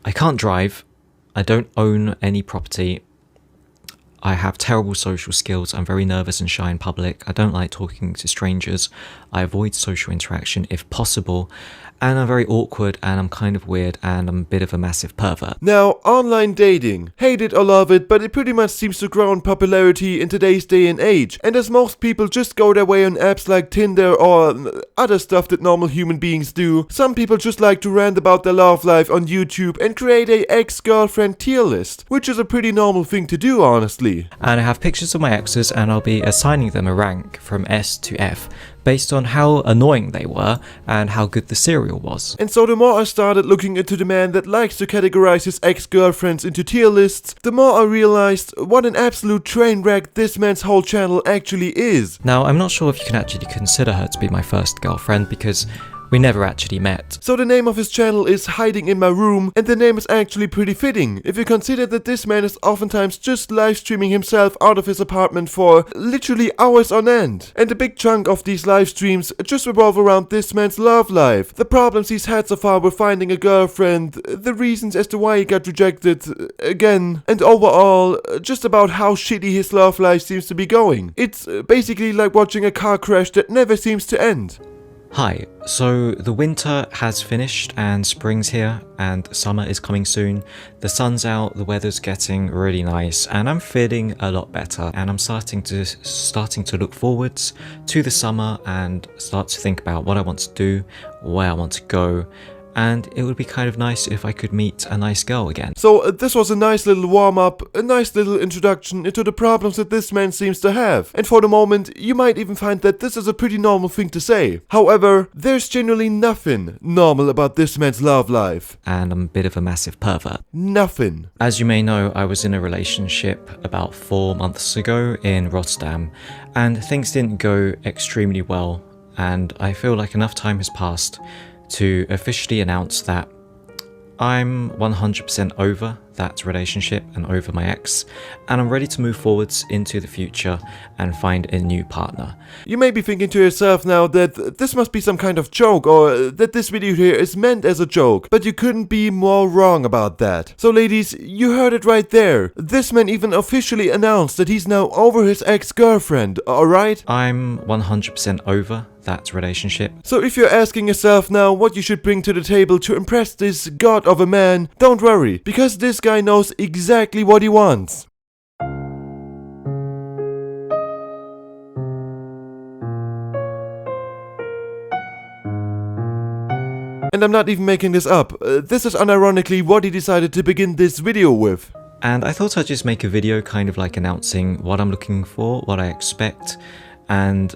I can't drive. I don't own any property. I have terrible social skills. I'm very nervous and shy in public. I don't like talking to strangers. I avoid social interaction if possible. And I'm very awkward and I'm kind of weird and I'm a bit of a massive pervert. Now, online dating. Hate it or love it, but it pretty much seems to grow in popularity in today's day and age. And as most people just go their way on apps like Tinder or other stuff that normal human beings do, some people just like to rant about their love life on YouTube and create a ex-girlfriend tier list, which is a pretty normal thing to do, honestly. And I have pictures of my exes and I'll be assigning them a rank from S to F based on how annoying they were and how good the cereal was. And so the more I started looking into the man that likes to categorize his ex-girlfriends into tier lists, the more I realized what an absolute train wreck this man's whole channel actually is. Now, I'm not sure if you can actually consider her to be my first girlfriend because we never actually met. So the name of his channel is Hiding in My Room, and the name is actually pretty fitting, if you consider that this man is oftentimes just live streaming himself out of his apartment for literally hours on end. And a big chunk of these live streams just revolve around this man's love life, the problems he's had so far with finding a girlfriend, the reasons as to why he got rejected again, and overall, just about how shitty his love life seems to be going. It's basically like watching a car crash that never seems to end. Hi, so the winter has finished and spring's here and summer is coming soon. The sun's out, the weather's getting really nice and I'm feeling a lot better and I'm starting to look forwards to the summer and start to think about what I want to do, where I want to go. And it would be kind of nice if I could meet a nice girl again. So this was a nice little warm-up, a nice little introduction into the problems that this man seems to have. And for the moment, you might even find that this is a pretty normal thing to say. However, there's generally nothing normal about this man's love life. And I'm a bit of a massive pervert. Nothing. As you may know, I was in a relationship about 4 months ago in Rotterdam, and things didn't go extremely well, and I feel like enough time has passed to officially announce that I'm 100% over that relationship and over my ex, and I'm ready to move forwards into the future and find a new partner. You may be thinking to yourself now that this must be some kind of joke, or that this video here is meant as a joke, but you couldn't be more wrong about that. So ladies, you heard it right there. This man even officially announced that he's now over his ex-girlfriend, alright? I'm 100% over that relationship. So if you're asking yourself now what you should bring to the table to impress this god of a man, don't worry, because this guy knows exactly what he wants. And I'm not even making this up. This is unironically what he decided to begin this video with. And I thought I'd just make a video kind of like announcing what I'm looking for, what I expect, and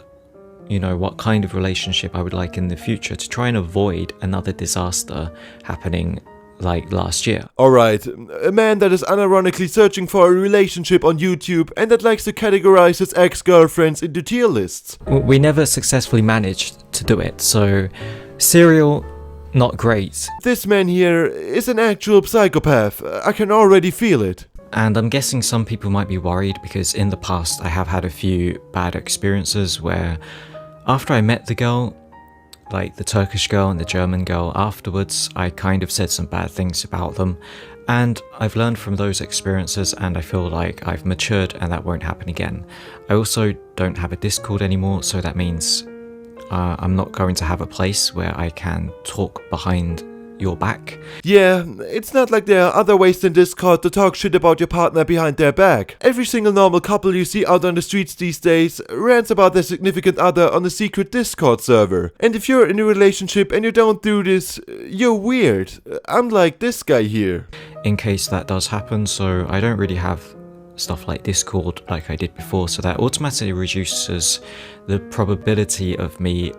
you know, what kind of relationship I would like in the future to try and avoid another disaster happening like last year. Alright, a man that is unironically searching for a relationship on YouTube and that likes to categorize his ex-girlfriends into tier lists. We never successfully managed to do it, so serial, not great. This man here is an actual psychopath. I can already feel it. And I'm guessing some people might be worried because in the past I have had a few bad experiences where after I met the girl, like the Turkish girl and the German girl, afterwards I kind of said some bad things about them, and I've learned from those experiences and I feel like I've matured and that won't happen again. I also don't have a Discord anymore, so that means I'm not going to have a place where I can talk behind your back. Yeah, it's not like there are other ways than Discord to talk shit about your partner behind their back. Every single normal couple you see out on the streets these days rants about their significant other on a secret Discord server. And if you're in a relationship and you don't do this, you're weird. Unlike this guy here. In case that does happen, so I don't really have stuff like Discord like I did before, so that automatically reduces the probability of me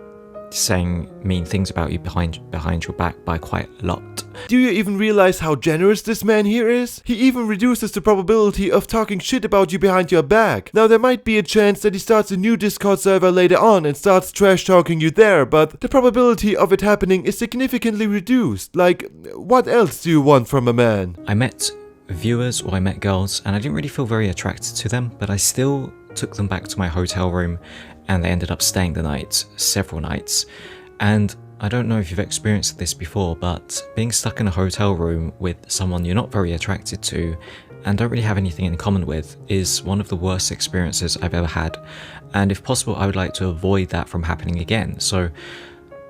saying mean things about you behind your back by quite a lot. Do you even realize how generous this man here is? He even reduces the probability of talking shit about you behind your back. Now there might be a chance that he starts a new Discord server later on and starts trash talking you there, but the probability of it happening is significantly reduced. Like, what else do you want from a man? I met viewers, or I met girls, and I didn't really feel very attracted to them, but I still took them back to my hotel room and they ended up staying the night, several nights. And I don't know if you've experienced this before, but being stuck in a hotel room with someone you're not very attracted to and don't really have anything in common with is one of the worst experiences I've ever had, and if possible I would like to avoid that from happening again. So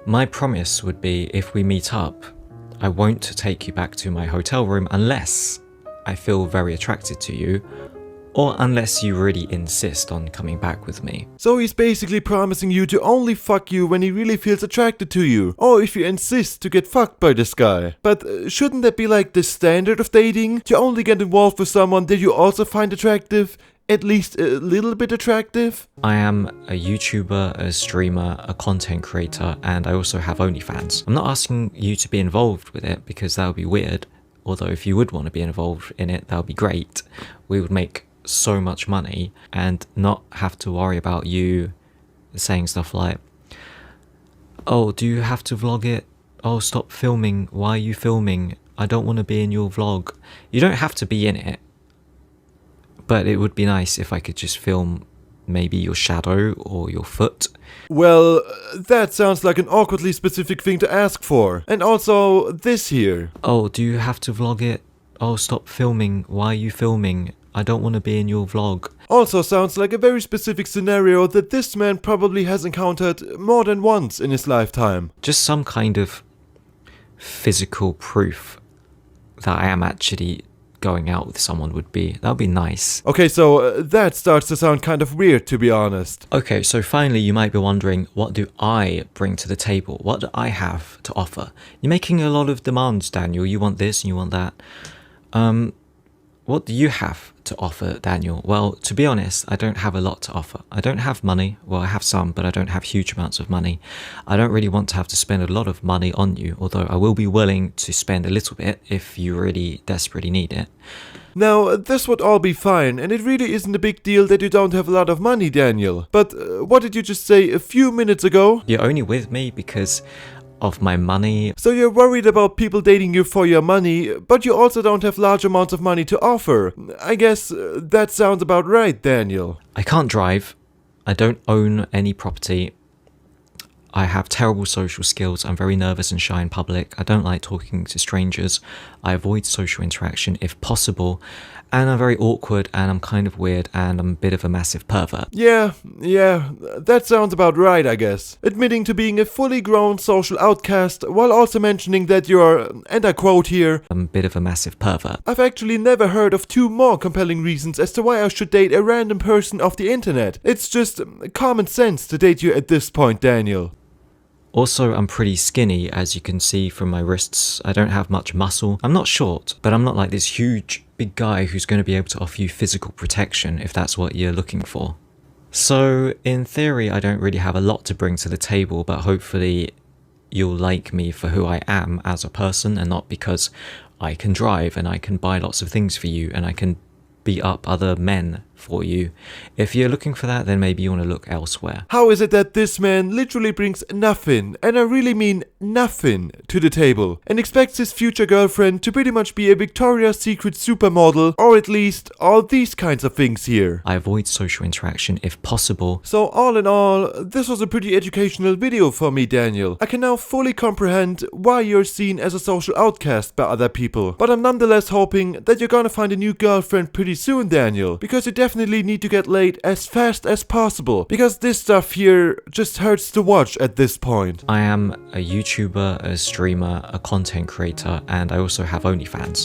my promise would be, if we meet up, I won't take you back to my hotel room unless I feel very attracted to you, or unless you really insist on coming back with me. So he's basically promising you to only fuck you when he really feels attracted to you, or if you insist to get fucked by this guy. But shouldn't that be like the standard of dating? To only get involved with someone that you also find attractive? At least a little bit attractive? I am a YouTuber, a streamer, a content creator, and I also have OnlyFans. I'm not asking you to be involved with it because that would be weird, although if you would want to be involved in it, that would be great. We would make so much money and not have to worry about you saying stuff like, oh, do you have to vlog it? Oh, stop filming. Why are you filming? I don't want to be in your vlog. You don't have to be in it, but it would be nice if I could just film maybe your shadow or your foot. Well, that sounds like an awkwardly specific thing to ask for. And also this here. Oh, do you have to vlog it? Oh, stop filming. Why are you filming? I don't want to be in your vlog. Also sounds like a very specific scenario that this man probably has encountered more than once in his lifetime. Just some kind of physical proof that I am actually going out with someone that would be nice. Okay, so that starts to sound kind of weird, to be honest. Okay, so finally you might be wondering, what do I bring to the table? What do I have to offer? You're making a lot of demands, Daniel. You want this and you want that. What do you have to offer, Daniel? Well, to be honest, I don't have a lot to offer. I don't have money. Well, I have some, but I don't have huge amounts of money. I don't really want to have to spend a lot of money on you, although I will be willing to spend a little bit if you really desperately need it. Now, this would all be fine, and it really isn't a big deal that you don't have a lot of money, Daniel. But what did you just say a few minutes ago? You're only with me because of my money. So you're worried about people dating you for your money, but you also don't have large amounts of money to offer. I guess that sounds about right, Daniel. I can't drive. I don't own any property. I have terrible social skills. I'm very nervous and shy in public. I don't like talking to strangers. I avoid social interaction if possible. And I'm very awkward and I'm kind of weird and I'm a bit of a massive pervert. Yeah, that sounds about right, I guess. Admitting to being a fully grown social outcast while also mentioning that you're, and I quote here, I'm a bit of a massive pervert. I've actually never heard of two more compelling reasons as to why I should date a random person off the internet. It's just common sense to date you at this point, Daniel. Also, I'm pretty skinny, as you can see from my wrists. I don't have much muscle. I'm not short, but I'm not like this huge, big guy who's going to be able to offer you physical protection if that's what you're looking for. So, in theory, I don't really have a lot to bring to the table, but hopefully you'll like me for who I am as a person and not because I can drive and I can buy lots of things for you and I can beat up other men for you. If you're looking for that, then maybe you want to look elsewhere. How is it that this man literally brings nothing, and I really mean nothing, to the table, and expects his future girlfriend to pretty much be a Victoria's Secret supermodel, or at least all these kinds of things here? I avoid social interaction if possible. So all in all, this was a pretty educational video for me, Daniel. I can now fully comprehend why you're seen as a social outcast by other people, but I'm nonetheless hoping that you're gonna find a new girlfriend pretty soon, Daniel, because you definitely need to get laid as fast as possible, because this stuff here just hurts to watch at this point. I am a YouTuber, a streamer, a content creator, and I also have OnlyFans.